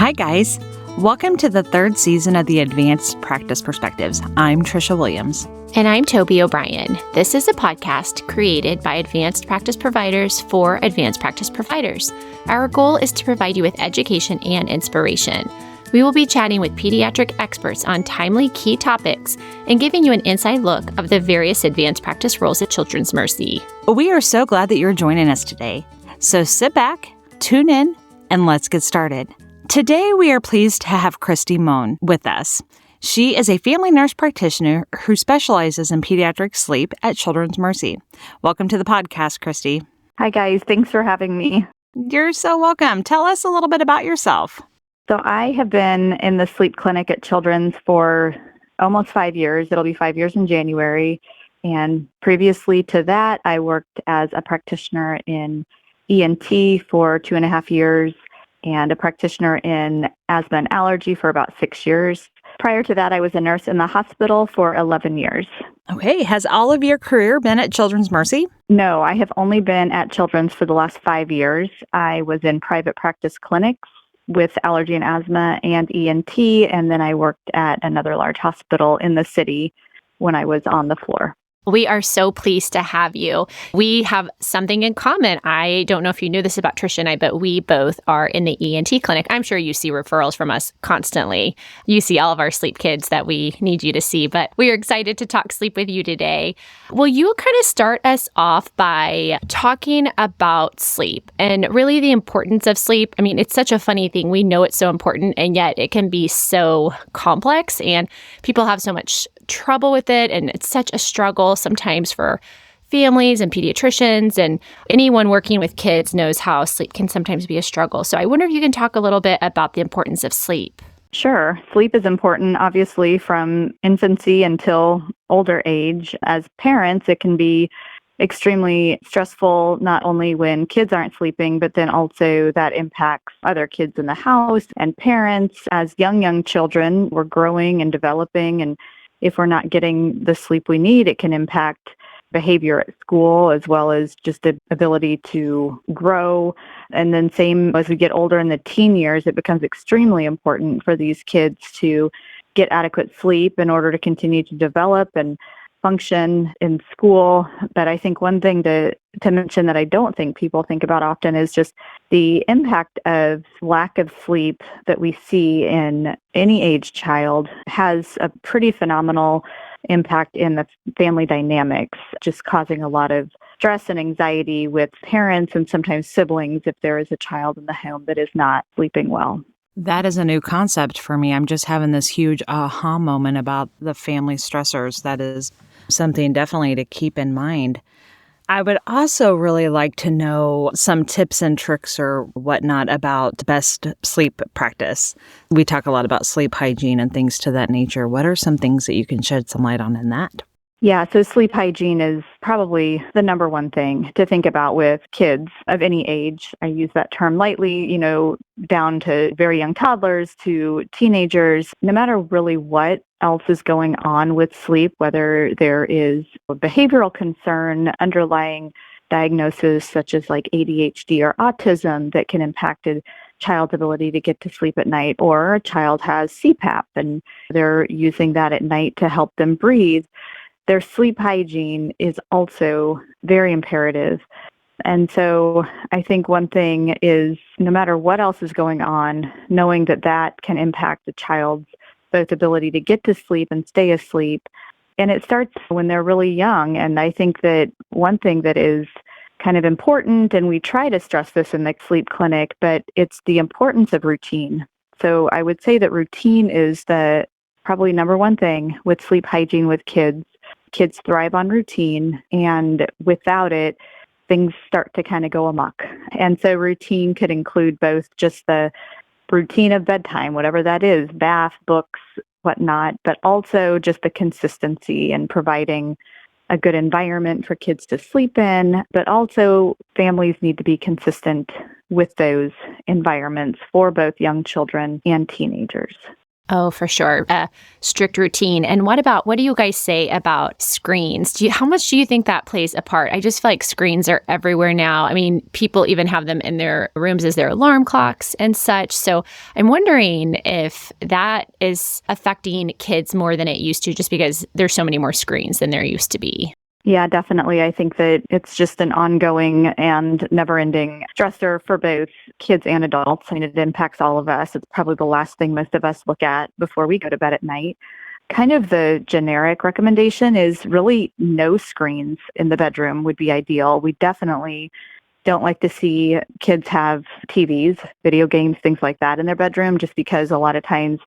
Hi, guys. Welcome to the third season of the Advanced Practice Perspectives. I'm Trisha Williams. And I'm Toby O'Brien. This is a podcast created by advanced practice providers for advanced practice providers. Our goal is to provide you with education and inspiration. We will be chatting with pediatric experts on timely key topics and giving you an inside look of the various advanced practice roles at Children's Mercy. We are so glad that you're joining us today. So sit back, tune in, and let's get started. Today, we are pleased to have Christy Moan with us. She is a family nurse practitioner who specializes in pediatric sleep at Children's Mercy. Welcome to the podcast, Christy. Hi, guys. Thanks for having me. You're so welcome. Tell us a little bit about yourself. So I have been in the sleep clinic at Children's for almost 5 years. It'll be 5 years in January. And previously to that, I worked as a practitioner in ENT for 2.5 years and a practitioner in asthma and allergy for about 6 years. Prior to that, I was a nurse in the hospital for 11 years. Okay. Has all of your career been at Children's Mercy? No, I have only been at Children's for the last 5 years. I was in private practice clinics with allergy and asthma and ENT, and then I worked at another large hospital in the city when I was on the floor. We are so pleased to have you. We have something in common. I don't know if you knew this about Trisha and I, but we both are in the ENT clinic. I'm sure you see referrals from us constantly. You see all of our sleep kids that we need you to see, but we are excited to talk sleep with you today. Will you kind of start us off by talking about sleep and really the importance of sleep? I mean, it's such a funny thing. We know it's so important, and yet it can be so complex, and people have so much trouble with it, and it's such a struggle sometimes for families and pediatricians, and anyone working with kids knows how sleep can sometimes be a struggle. So I wonder if you can talk a little bit about the importance of sleep. Sure. Sleep is important, obviously, from infancy until older age. As parents, it can be extremely stressful, not only when kids aren't sleeping, but then also that impacts other kids in the house and parents. As young children, we're growing and developing, and if we're not getting the sleep we need, it can impact behavior at school as well as just the ability to grow. And then same as we get older in the teen years, it becomes extremely important for these kids to get adequate sleep in order to continue to develop and function in school. But I think one thing to mention that I don't think people think about often is just the impact of lack of sleep that we see in any age child has a pretty phenomenal impact in the family dynamics, just causing a lot of stress and anxiety with parents and sometimes siblings if there is a child in the home that is not sleeping well. That is a new concept for me. I'm just having this huge aha moment about the family stressors. That is something definitely to keep in mind. I would also really like to know some tips and tricks or whatnot about best sleep practice. We talk a lot about sleep hygiene and things to that nature. What are some things that you can shed some light on in that? Yeah, so sleep hygiene is probably the number one thing to think about with kids of any age. I use that term lightly, down to very young toddlers to teenagers. No matter really what else is going on with sleep, whether there is a behavioral concern, underlying diagnosis such as like ADHD or autism that can impact a child's ability to get to sleep at night, or a child has CPAP and they're using that at night to help them breathe. Their sleep hygiene is also very imperative. And so I think one thing is no matter what else is going on, knowing that that can impact the child's both ability to get to sleep and stay asleep. And it starts when they're really young. And I think that one thing that is kind of important, and we try to stress this in the sleep clinic, but it's the importance of routine. So I would say that routine is the probably number one thing with sleep hygiene with kids. Kids thrive on routine, and without it, things start to kind of go amok. And so routine could include both just the routine of bedtime, whatever that is, bath, books, whatnot, but also just the consistency and providing a good environment for kids to sleep in. But also families need to be consistent with those environments for both young children and teenagers. Oh, for sure. A strict routine. And what do you guys say about screens? How much do you think that plays a part? I just feel like screens are everywhere now. I mean, people even have them in their rooms as their alarm clocks and such. So I'm wondering if that is affecting kids more than it used to, just because there's so many more screens than there used to be. Yeah, definitely. I think that it's just an ongoing and never-ending stressor for both kids and adults. I mean, it impacts all of us. It's probably the last thing most of us look at before we go to bed at night. Kind of the generic recommendation is really no screens in the bedroom would be ideal. We definitely don't like to see kids have TVs, video games, things like that in their bedroom, just because a lot of times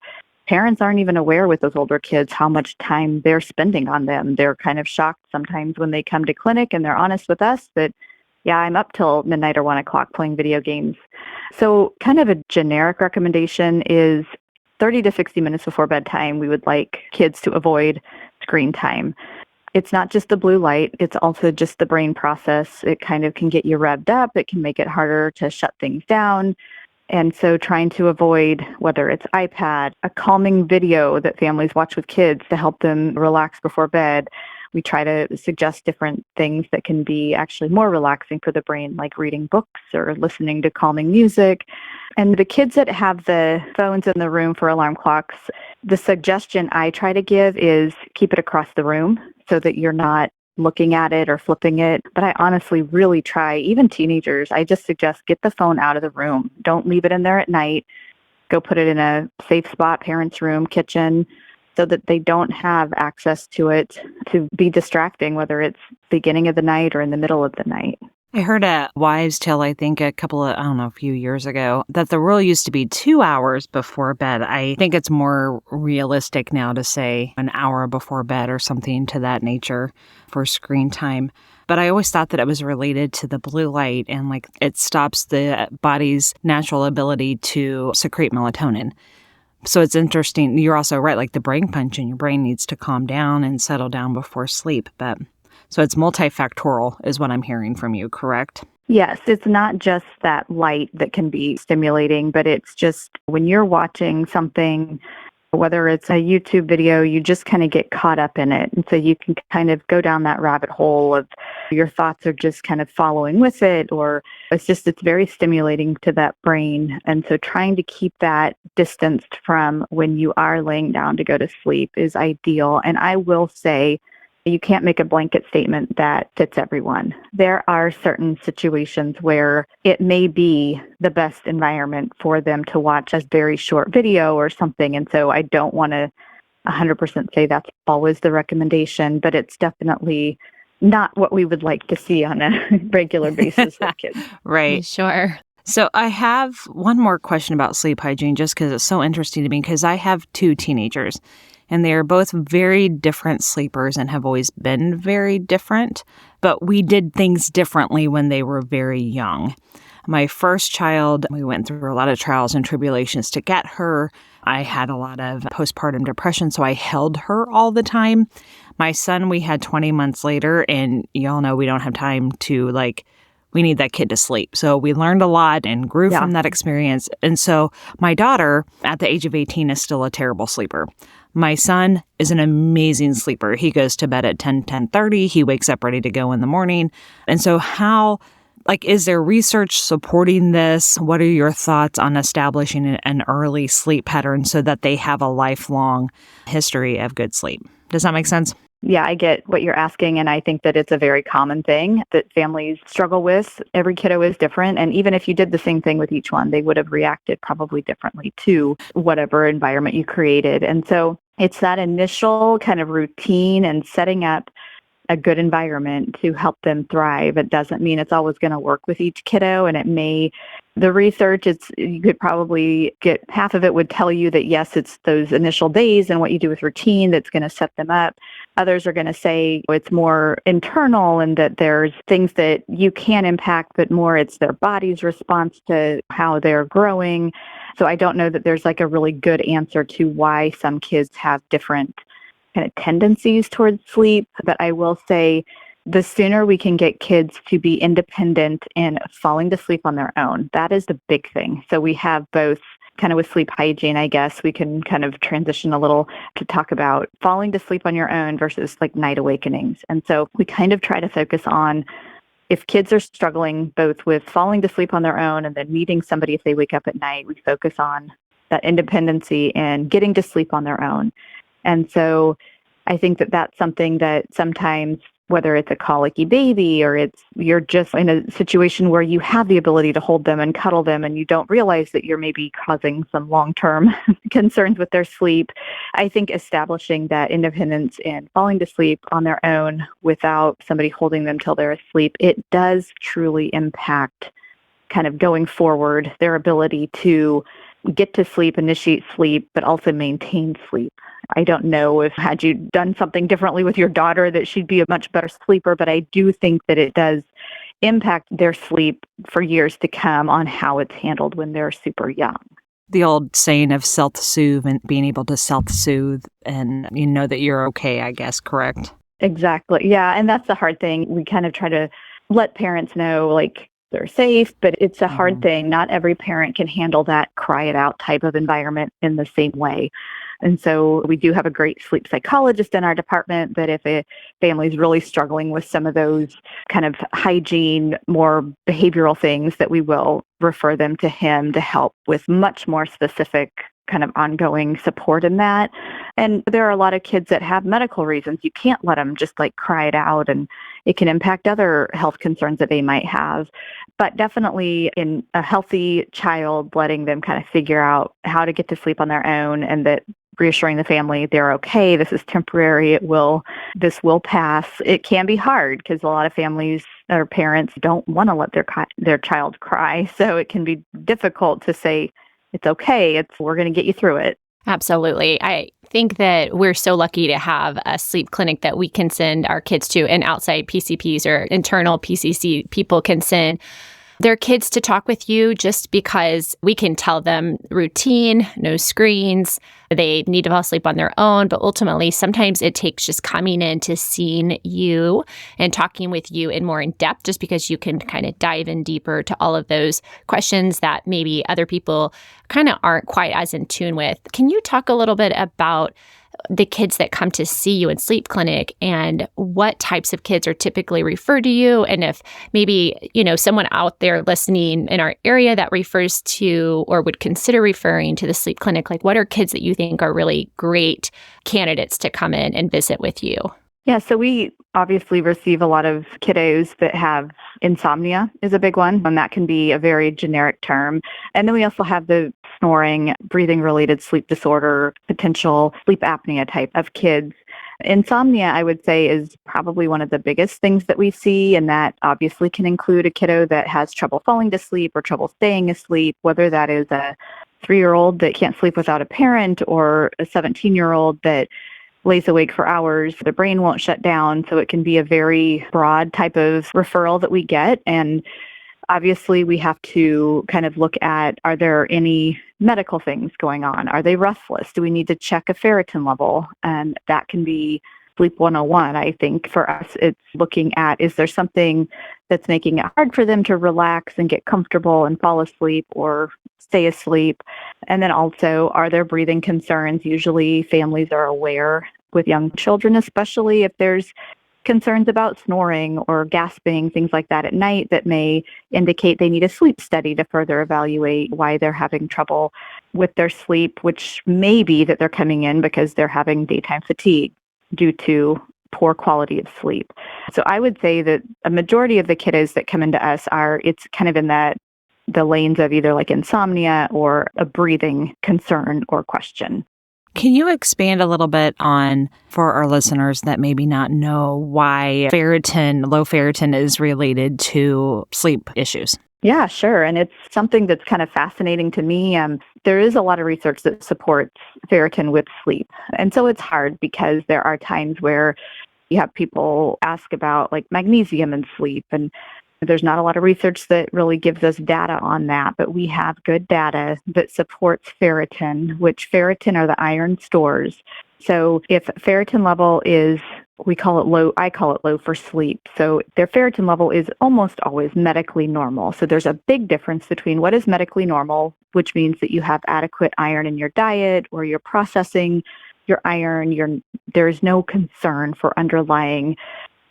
parents aren't even aware with those older kids how much time they're spending on them. They're kind of shocked sometimes when they come to clinic and they're honest with us that, yeah, I'm up till midnight or 1 o'clock playing video games. So kind of a generic recommendation is 30 to 60 minutes before bedtime, we would like kids to avoid screen time. It's not just the blue light, it's also just the brain process. It kind of can get you revved up. It can make it harder to shut things down. And so trying to avoid, whether it's iPad, a calming video that families watch with kids to help them relax before bed. We try to suggest different things that can be actually more relaxing for the brain, like reading books or listening to calming music. And the kids that have the phones in the room for alarm clocks, the suggestion I try to give is keep it across the room so that you're not looking at it or flipping it. But I honestly really try, even teenagers, I just suggest get the phone out of the room. Don't leave it in there at night. Go put it in a safe spot, parents' room, kitchen, so that they don't have access to it to be distracting, whether it's beginning of the night or in the middle of the night. I heard a wives' tale, I think a few years ago, that the rule used to be 2 hours before bed. I think it's more realistic now to say an hour before bed or something to that nature for screen time. But I always thought that it was related to the blue light and like it stops the body's natural ability to secrete melatonin. So it's interesting. You're also right, like the brain punch and your brain needs to calm down and settle down before sleep. But so it's multifactorial is what I'm hearing from you, correct? Yes, it's not just that light that can be stimulating, but it's just when you're watching something, whether it's a YouTube video, you just kind of get caught up in it. And so you can kind of go down that rabbit hole of your thoughts are just kind of following with it, or it's very stimulating to that brain. And so trying to keep that distanced from when you are laying down to go to sleep is ideal. And I will say, you can't make a blanket statement that fits everyone. There are certain situations where it may be the best environment for them to watch a very short video or something. And so I don't want to 100% say that's always the recommendation, but it's definitely not what we would like to see on a regular basis with kids. Right. Sure. So I have one more question about sleep hygiene, just because it's so interesting to me, because I have 2 teenagers. And they are both very different sleepers and have always been very different. But we did things differently when they were very young. My first child, we went through a lot of trials and tribulations to get her. I had a lot of postpartum depression, so I held her all the time. My son, we had 20 months later, and y'all know we don't have time to we need that kid to sleep. So we learned a lot and grew from that experience. And so my daughter, at the age of 18, is still a terrible sleeper. My son is an amazing sleeper. He goes to bed at 10:30. He wakes up ready to go in the morning. And so is there research supporting this? What are your thoughts on establishing an early sleep pattern so that they have a lifelong history of good sleep? Does that make sense? Yeah, I get what you're asking, and I think that it's a very common thing that families struggle with. Every kiddo is different, and even if you did the same thing with each one, they would have reacted probably differently to whatever environment you created. And so it's that initial kind of routine and setting up a good environment to help them thrive. It doesn't mean it's always going to work with each kiddo, and the research, you could probably get half of it would tell you that yes, it's those initial days and what you do with routine that's going to set them up. Others are going to say it's more internal and that there's things that you can impact, but more it's their body's response to how they're growing. So I don't know that there's a really good answer to why some kids have different kind of tendencies towards sleep. But I will say the sooner we can get kids to be independent and falling to sleep on their own, that is the big thing. So we have both kind of with sleep hygiene, I guess we can kind of transition a little to talk about falling to sleep on your own versus like night awakenings. And so we kind of try to focus on if kids are struggling both with falling to sleep on their own and then needing somebody if they wake up at night, we focus on that independency and getting to sleep on their own. And so I think that that's something that sometimes, whether it's a colicky baby or you're just in a situation where you have the ability to hold them and cuddle them and you don't realize that you're maybe causing some long-term concerns with their sleep. I think establishing that independence and falling to sleep on their own without somebody holding them till they're asleep, it does truly impact kind of going forward their ability to get to sleep, initiate sleep, but also maintain sleep. I don't know if had you done something differently with your daughter that she'd be a much better sleeper, but I do think that it does impact their sleep for years to come on how it's handled when they're super young. The old saying of self-soothe and being able to self-soothe and you know that you're okay, I guess, correct? Exactly. Yeah. And that's the hard thing. We kind of try to let parents know, like, they're safe, but it's a hard thing. Not every parent can handle that cry it out type of environment in the same way. And so we do have a great sleep psychologist in our department that if a family is really struggling with some of those kind of hygiene, more behavioral things, that we will refer them to him to help with much more specific kind of ongoing support in that. And there are a lot of kids that have medical reasons. You can't let them just like cry it out, and it can impact other health concerns that they might have. But definitely in a healthy child, letting them kind of figure out how to get to sleep on their own, and that reassuring the family they're okay, this is temporary, this will pass. It can be hard because a lot of families or parents don't want to let their child cry. So it can be difficult to say, it's okay. We're going to get you through it. Absolutely. I think that we're so lucky to have a sleep clinic that we can send our kids to, and outside PCPs or internal PCC people can send their kids to talk with you, just because we can tell them routine, no screens, they need to fall asleep on their own. But ultimately, sometimes it takes just coming in to seeing you and talking with you in more in depth, just because you can kind of dive in deeper to all of those questions that maybe other people kind of aren't quite as in tune with. Can you talk a little bit about the kids that come to see you in sleep clinic and what types of kids are typically referred to you? And if maybe, someone out there listening in our area that refers to or would consider referring to the sleep clinic, like what are kids that you think are really great candidates to come in and visit with you? Yeah, so we obviously receive a lot of kiddos that have insomnia is a big one, and that can be a very generic term. And then we also have the snoring, breathing-related sleep disorder, potential sleep apnea type of kids. Insomnia, I would say, is probably one of the biggest things that we see, and that obviously can include a kiddo that has trouble falling to sleep or trouble staying asleep, whether that is a 3-year-old that can't sleep without a parent or a 17-year-old that lays awake for hours, the brain won't shut down. So it can be a very broad type of referral that we get. And obviously we have to kind of look at, are there any medical things going on? Are they restless? Do we need to check a ferritin level? And that can be Sleep 101. I think for us, it's looking at, is there something that's making it hard for them to relax and get comfortable and fall asleep or stay asleep? And then also, are there breathing concerns? Usually families are aware with young children, especially if there's concerns about snoring or gasping, things like that at night that may indicate they need a sleep study to further evaluate why they're having trouble with their sleep, which may be that they're coming in because they're having daytime fatigue due to poor quality of sleep. So I would say that a majority of the kiddos that come into us it's kind of in the lanes of either like insomnia or a breathing concern or question. Can you expand a little bit on, for our listeners that maybe not know, why low ferritin is related to sleep issues? Yeah, sure. And it's something that's kind of fascinating to me. There is a lot of research that supports ferritin with sleep. And so it's hard because there are times where you have people ask about like magnesium and sleep, and there's not a lot of research that really gives us data on that, but we have good data that supports ferritin, which ferritin are the iron stores. So if ferritin level is we call it low, I call it low for sleep. So their ferritin level is almost always medically normal. So there's a big difference between what is medically normal, which means that you have adequate iron in your diet or you're processing your iron, there is no concern for underlying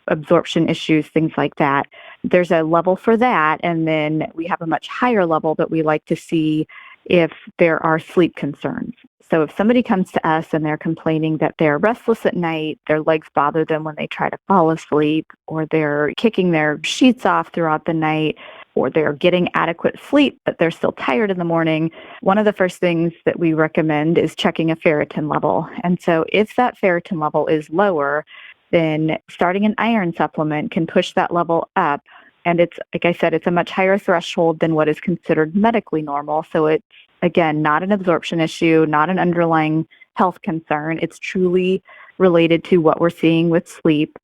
absorption issues, things like that. There's a level for that. And then we have a much higher level that we like to see if there are sleep concerns. So if somebody comes to us and they're complaining that they're restless at night, their legs bother them when they try to fall asleep, or they're kicking their sheets off throughout the night, or they're getting adequate sleep, but they're still tired in the morning, one of the first things that we recommend is checking a ferritin level. And so if that ferritin level is lower, then starting an iron supplement can push that level up. And it's, like I said, it's a much higher threshold than what is considered medically normal. So it's, again, not an absorption issue, not an underlying health concern. It's truly related to what we're seeing with sleep.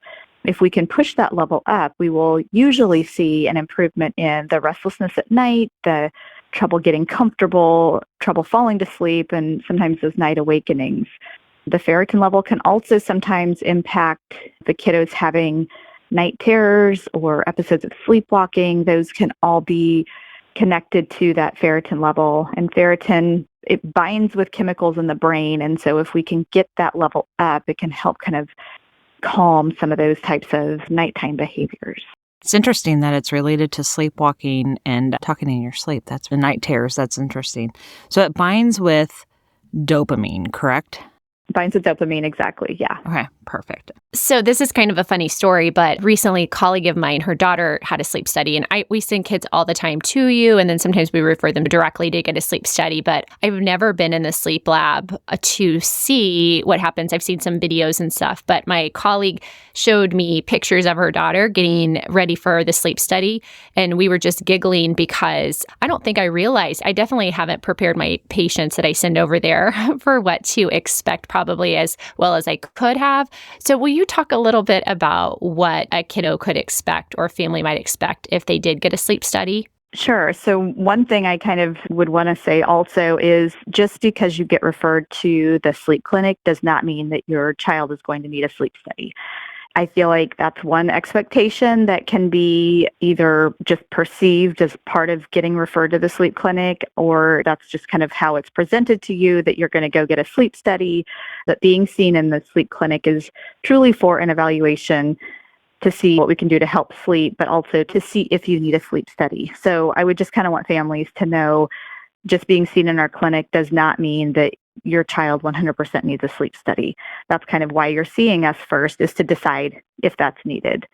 If we can push that level up, we will usually see an improvement in the restlessness at night, the trouble getting comfortable, trouble falling to sleep, and sometimes those night awakenings. The ferritin level can also sometimes impact the kiddos having night terrors or episodes of sleepwalking. Those can all be connected to that ferritin level. And ferritin, it binds with chemicals in the brain. And so if we can get that level up, it can help kind of calm some of those types of nighttime behaviors. It's interesting that it's related to sleepwalking and talking in your sleep. That's the night terrors. That's interesting. So it binds with dopamine, correct? Binds with dopamine, exactly, yeah. Okay, perfect. So this is kind of a funny story, but recently a colleague of mine, her daughter had a sleep study, and we send kids all the time to you, and then sometimes we refer them directly to get a sleep study, but I've never been in the sleep lab to see what happens. I've seen some videos and stuff, but my colleague showed me pictures of her daughter getting ready for the sleep study, and we were just giggling because I don't think I realized, I definitely haven't prepared my patients that I send over there for what to expect probably as well as I could have. So will you talk a little bit about what a kiddo could expect or a family might expect if they did get a sleep study? Sure. So one thing I kind of would want to say also is just because you get referred to the sleep clinic does not mean that your child is going to need a sleep study. I feel like that's one expectation that can be either just perceived as part of getting referred to the sleep clinic, or that's just kind of how it's presented to you that you're going to go get a sleep study, that being seen in the sleep clinic is truly for an evaluation to see what we can do to help sleep, but also to see if you need a sleep study. So I would just kind of want families to know just being seen in our clinic does not mean that your child 100% needs a sleep study. That's kind of why you're seeing us first, is to decide if that's needed.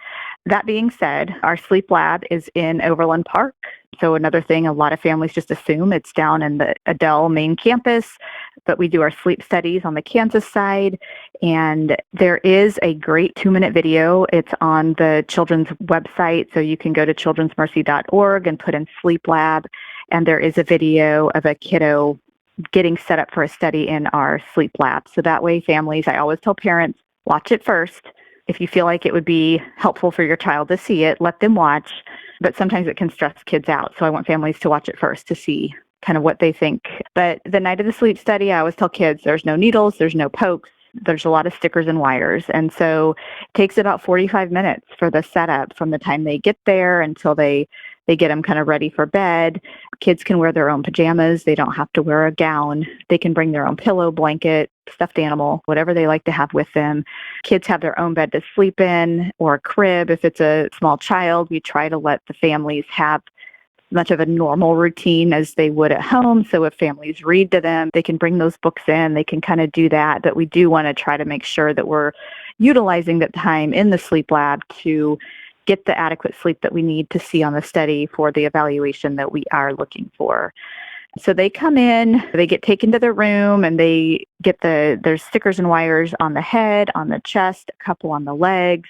That being said, our sleep lab is in Overland Park. So another thing, a lot of families just assume it's down in the Adele main campus, but we do our sleep studies on the Kansas side. And there is a great 2-minute video. It's on the children's website. So you can go to childrensmercy.org and put in sleep lab. And there is a video of a kiddo getting set up for a study in our sleep lab. So that way families, I always tell parents, watch it first. If you feel like it would be helpful for your child to see it, let them watch. But sometimes it can stress kids out. So I want families to watch it first to see kind of what they think. But the night of the sleep study, I always tell kids there's no needles, there's no pokes. There's a lot of stickers and wires. And so it takes about 45 minutes for the setup from the time they get there until they get them kind of ready for bed. Kids can wear their own pajamas. They don't have to wear a gown. They can bring their own pillow, blanket, stuffed animal, whatever they like to have with them. Kids have their own bed to sleep in, or a crib. If it's a small child, we try to let the families have much of a normal routine as they would at home. So if families read to them, they can bring those books in, they can kind of do that. But we do want to try to make sure that we're utilizing that time in the sleep lab to get the adequate sleep that we need to see on the study for the evaluation that we are looking for. So they come in, they get taken to their room, and they get there's stickers and wires on the head, on the chest, a couple on the legs.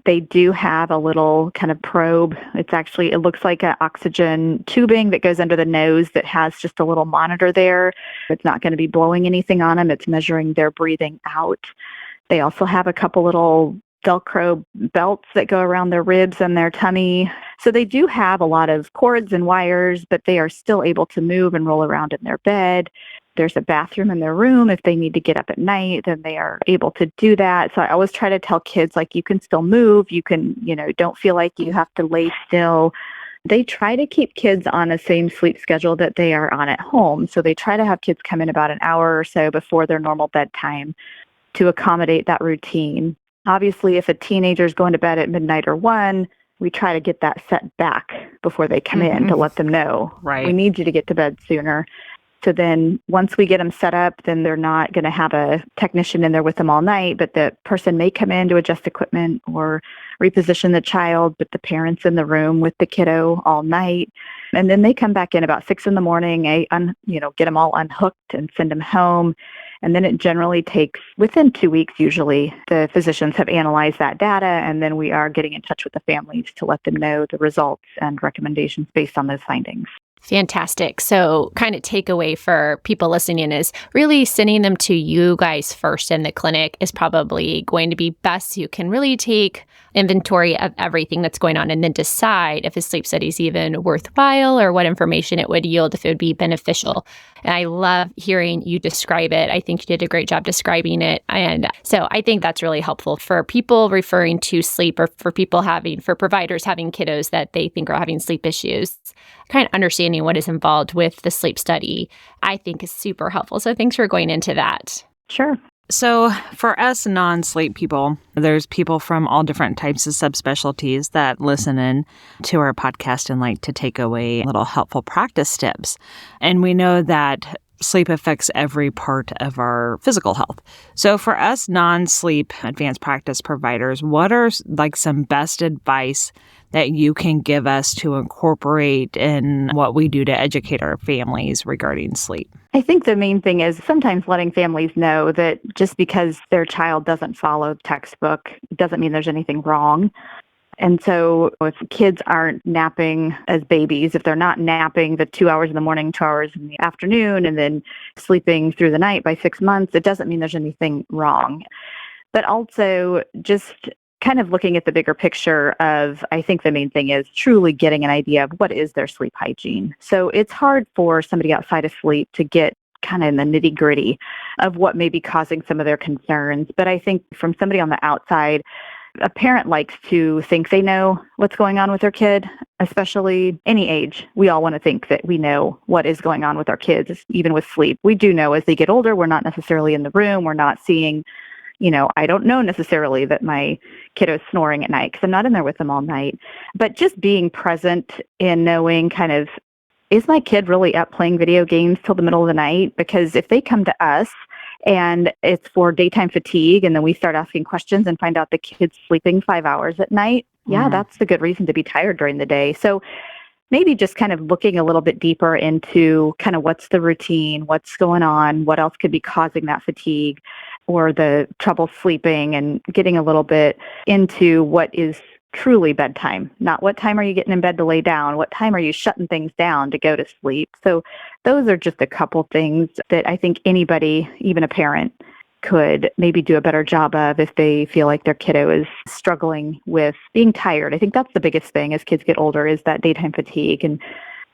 They do have a little kind of probe. It looks like an oxygen tubing that goes under the nose that has just a little monitor there. It's not going to be blowing anything on them. It's measuring their breathing out. They also have a couple little Velcro belts that go around their ribs and their tummy. So they do have a lot of cords and wires, but they are still able to move and roll around in their bed. there's a bathroom in their room, if they need to get up at night, then they are able to do that. So I always try to tell kids, like, you can still move. You can, don't feel like you have to lay still. They try to keep kids on the same sleep schedule that they are on at home. So they try to have kids come in about an hour or so before their normal bedtime to accommodate that routine. Obviously, if a teenager is going to bed at midnight or 1, we try to get that set back before they come in to let them know, Right. We need you to get to bed sooner. So then once we get them set up, then they're not going to have a technician in there with them all night, but the person may come in to adjust equipment or reposition the child, but the parent's in the room with the kiddo all night. And then they come back in about 6 a.m, get them all unhooked and send them home. And then it generally takes within 2 weeks, usually, the physicians have analyzed that data, and then we are getting in touch with the families to let them know the results and recommendations based on those findings. Fantastic. So kind of takeaway for people listening is really sending them to you guys first in the clinic is probably going to be best. You can really take inventory of everything that's going on and then decide if a sleep study is even worthwhile or what information it would yield if it would be beneficial. And I love hearing you describe it. I think you did a great job describing it. And so I think that's really helpful for people referring to sleep or for providers having kiddos that they think are having sleep issues. Kind of understanding what is involved with the sleep study, I think is super helpful. So thanks for going into that. Sure. So for us non-sleep people, there's people from all different types of subspecialties that listen in to our podcast and like to take away little helpful practice tips. And we know that sleep affects every part of our physical health. So for us non-sleep advanced practice providers, what are like some best advice that you can give us to incorporate in what we do to educate our families regarding sleep? I think the main thing is sometimes letting families know that just because their child doesn't follow the textbook doesn't mean there's anything wrong. And so if kids aren't napping as babies, if they're not napping the 2 hours in the morning, 2 hours in the afternoon, and then sleeping through the night by 6 months, it doesn't mean there's anything wrong. But also just kind of looking at the bigger picture of, I think the main thing is truly getting an idea of what is their sleep hygiene. So it's hard for somebody outside of sleep to get kind of in the nitty gritty of what may be causing some of their concerns. But I think from somebody on the outside, a parent likes to think they know what's going on with their kid, especially any age. We all want to think that we know what is going on with our kids, even with sleep. We do know as they get older, we're not necessarily in the room. We're not seeing, I don't know necessarily that my kiddo is snoring at night because I'm not in there with them all night. But just being present in knowing kind of, is my kid really up playing video games till the middle of the night? Because if they come to us and it's for daytime fatigue, and then we start asking questions and find out the kid's sleeping 5 hours at night, that's a good reason to be tired during the day. So maybe just kind of looking a little bit deeper into kind of what's the routine, what's going on, what else could be causing that fatigue or the trouble sleeping, and getting a little bit into what is truly bedtime. Not what time are you getting in bed to lay down, what time are you shutting things down to go to sleep. So those are just a couple things that I think anybody, even a parent, could maybe do a better job of if they feel like their kiddo is struggling with being tired. I think that's the biggest thing as kids get older, is that daytime fatigue. And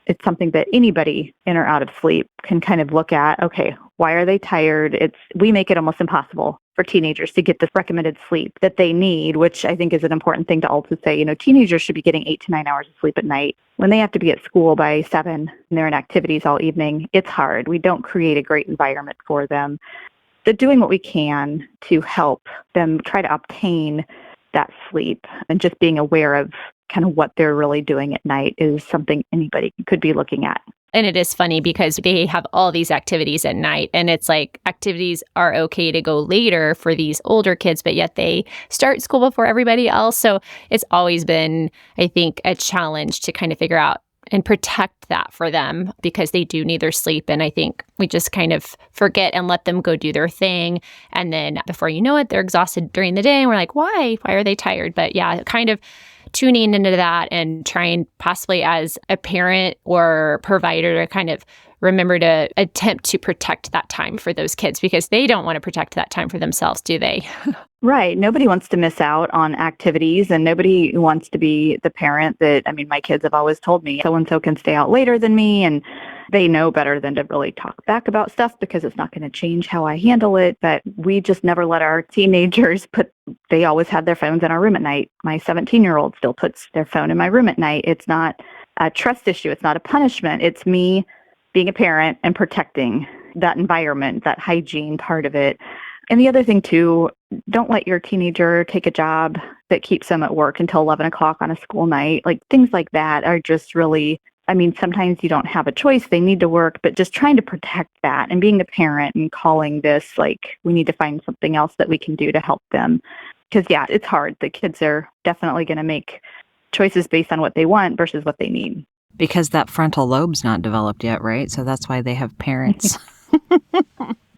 it's something that anybody in or out of sleep can kind of look at. Okay, why are they tired? We make it almost impossible for teenagers to get the recommended sleep that they need, which I think is an important thing to also say. Teenagers should be getting 8 to 9 hours of sleep at night. When they have to be at school by 7 and they're in activities all evening, it's hard. We don't create a great environment for them. But doing what we can to help them try to obtain that sleep and just being aware of kind of what they're really doing at night is something anybody could be looking at. And it is funny because they have all these activities at night, and it's like activities are okay to go later for these older kids, but yet they start school before everybody else. So it's always been, I think, a challenge to kind of figure out and protect that for them because they do need their sleep. And I think we just kind of forget and let them go do their thing. And then before you know it, they're exhausted during the day. And we're like, why? Why are they tired? But yeah, kind of tuning into that and trying possibly as a parent or provider to kind of remember to attempt to protect that time for those kids because they don't want to protect that time for themselves, do they? Right. Nobody wants to miss out on activities, and nobody wants to be the parent that, my kids have always told me, so-and-so can stay out later than me, and they know better than to really talk back about stuff because it's not going to change how I handle it. But we just never let our teenagers they always had their phones in our room at night. My 17-year-old still puts their phone in my room at night. It's not a trust issue. It's not a punishment. It's me being a parent and protecting that environment, that hygiene part of it. And the other thing too, don't let your teenager take a job that keeps them at work until 11 o'clock on a school night. Like things like that are just really, sometimes you don't have a choice. They need to work, but just trying to protect that and being a parent and calling this, like, we need to find something else that we can do to help them. Because yeah, it's hard. The kids are definitely going to make choices based on what they want versus what they need. Because that frontal lobe's not developed yet, right? So that's why they have parents.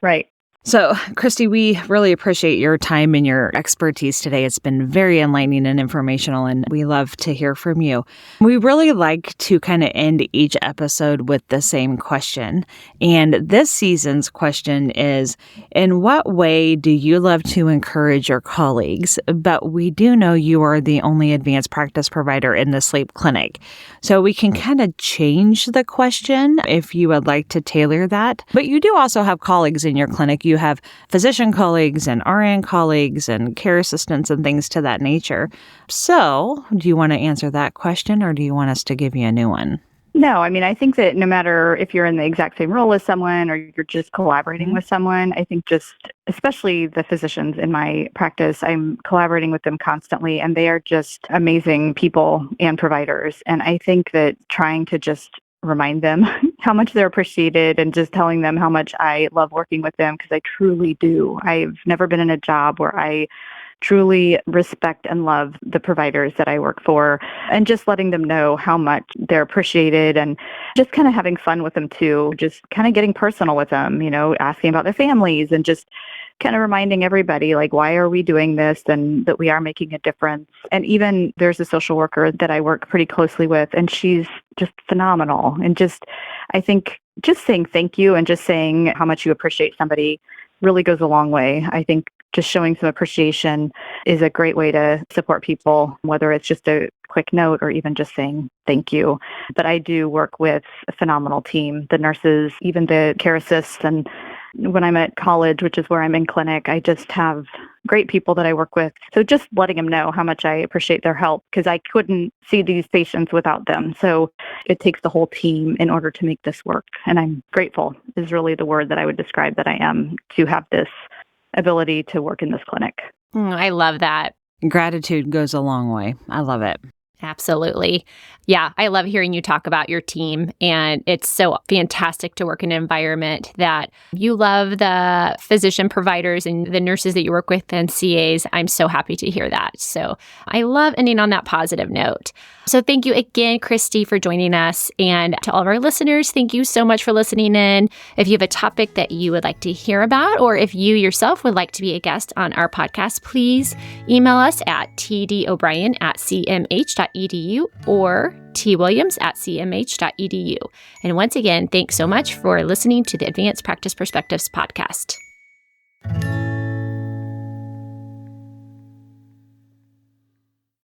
Right. So, Christy, we really appreciate your time and your expertise today. It's been very enlightening and informational, and we love to hear from you. We really like to kind of end each episode with the same question. And this season's question is, in what way do you love to encourage your colleagues? But we do know you are the only advanced practice provider in the sleep clinic. So we can kind of change the question if you would like to tailor that. But you do also have colleagues in your clinic. You have physician colleagues and RN colleagues and care assistants and things to that nature. So do you want to answer that question, or do you want us to give you a new one? No, I think that no matter if you're in the exact same role as someone or you're just collaborating with someone, I think just, especially the physicians in my practice, I'm collaborating with them constantly, and they are just amazing people and providers. And I think that trying to just remind them how much they're appreciated and just telling them how much I love working with them, because I truly do. I've never been in a job where I truly respect and love the providers that I work for, and just letting them know how much they're appreciated, and just kind of having fun with them too, just kind of getting personal with them, asking about their families and just kind of reminding everybody, like, why are we doing this and that we are making a difference. And even there's a social worker that I work pretty closely with, and she's just phenomenal. And just, I think just saying thank you and just saying how much you appreciate somebody really goes a long way. I think just showing some appreciation is a great way to support people, whether it's just a quick note or even just saying thank you. But I do work with a phenomenal team, the nurses, even the care assists. And when I'm at college, which is where I'm in clinic, I just have great people that I work with. So just letting them know how much I appreciate their help, because I couldn't see these patients without them. So it takes the whole team in order to make this work. And I'm grateful is really the word that I would describe that I am, to have this ability to work in this clinic. I love that. Gratitude goes a long way. I love it. Absolutely. Yeah, I love hearing you talk about your team, and it's so fantastic to work in an environment that you love the physician providers and the nurses that you work with and CAs. I'm so happy to hear that. So I love ending on that positive note. So thank you again, Christy, for joining us. And to all of our listeners, thank you so much for listening in. If you have a topic that you would like to hear about, or if you yourself would like to be a guest on our podcast, please email us at tdobrien@cmh.edu or twilliams@cmh.edu. And once again, thanks so much for listening to the Advanced Practice Perspectives podcast.